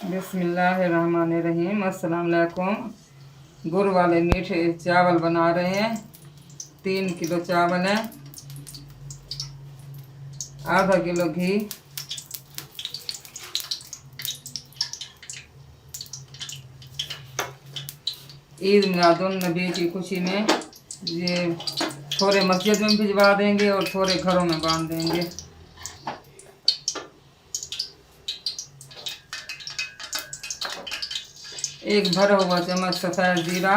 बिस्मिल्लाहिर्रहमानिर्रहीम। अस्सलाम वालेकुम। गुर वाले मीठे चावल बना रहे हैं। 3 किलो चावल है, आधा किलो घी, ईद मिलाद-उन-नबी की खुशी में ये थोड़े मस्जिद में भिजवा देंगे और थोड़े घरों में बांध देंगे। एक भरा हुआ चम्मच सफ़ेद जीरा,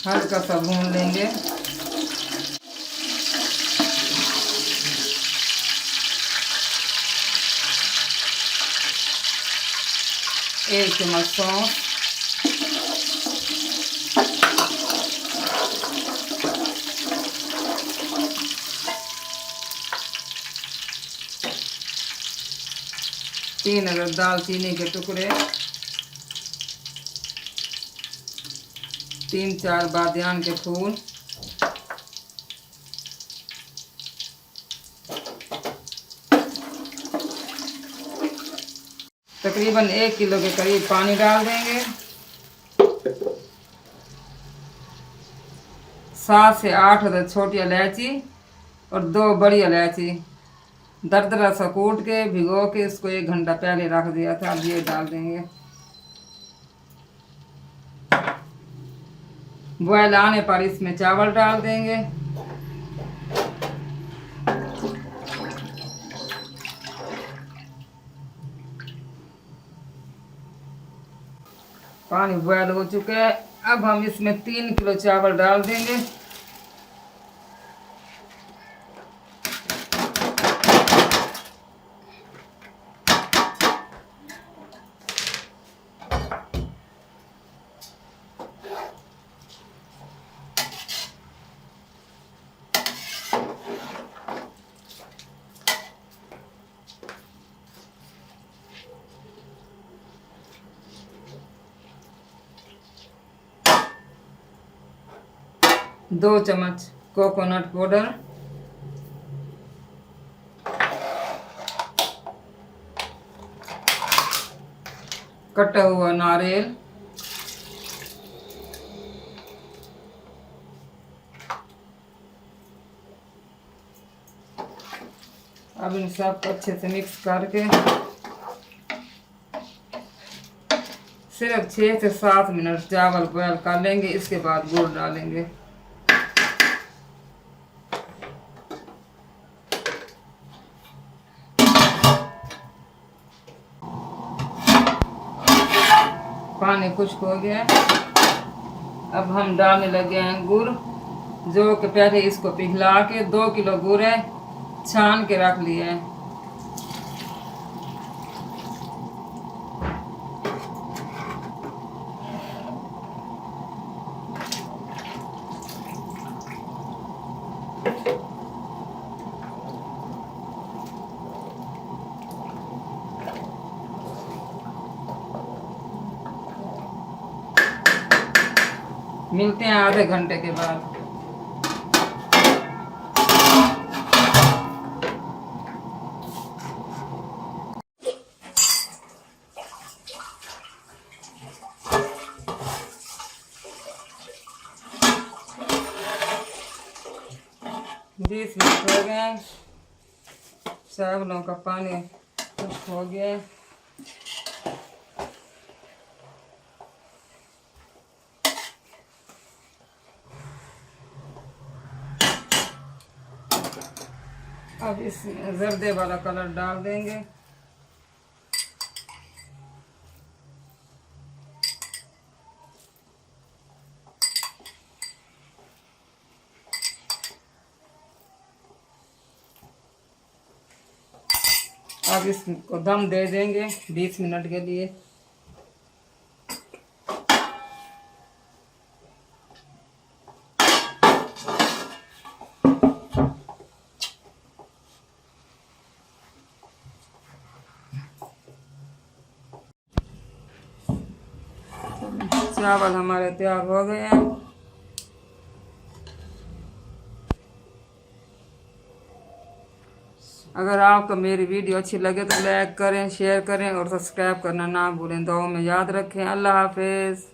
हल्का सा भून लेंगे। एक चम्मच सौंफ, तीन अगर दालचीनी के टुकड़े, 3-4 बादियान के फूल, तकरीबन 1 किलो के करीब पानी डाल देंगे। 7 से 8 छोटी इलायची और 2 बड़ी इलायची दरदरा सा कूट के भिगो के इसको 1 घंटा पहले रख दिया था। अब ये डाल देंगे। बॉयल आने पर इसमें चावल डाल देंगे। पानी बॉयल हो चुका है। अब हम इसमें 3 किलो चावल डाल देंगे। दो चम्मच कोकोनट पाउडर, कटा हुआ नारियल, अब इन सब अच्छे से मिक्स करके सिर्फ 6 से 7 मिनट चावल बॉयल कर लेंगे। इसके बाद गुड़ डालेंगे। पानी खुश्क हो गया है। अब हम डालने लगे हैं गुड़, जो कि पहले इसको पिघला के 2 किलो गुड़ है छान के रख लिए हैं। मिलते हैं आधे घंटे के बाद। बीस मिनट हो गए। चावलों का पानी खुश्क हो गया है। अब इसमें जर्दे वाला कलर डाल देंगे। अब इसको दम दे देंगे 20 मिनट के लिए। चावल हमारे तैयार हो गए हैं। अगर आपको मेरी वीडियो अच्छी लगे तो लाइक करें, शेयर करें और सब्सक्राइब करना ना भूलें। दुआ में याद रखें। अल्लाह हाफिज़।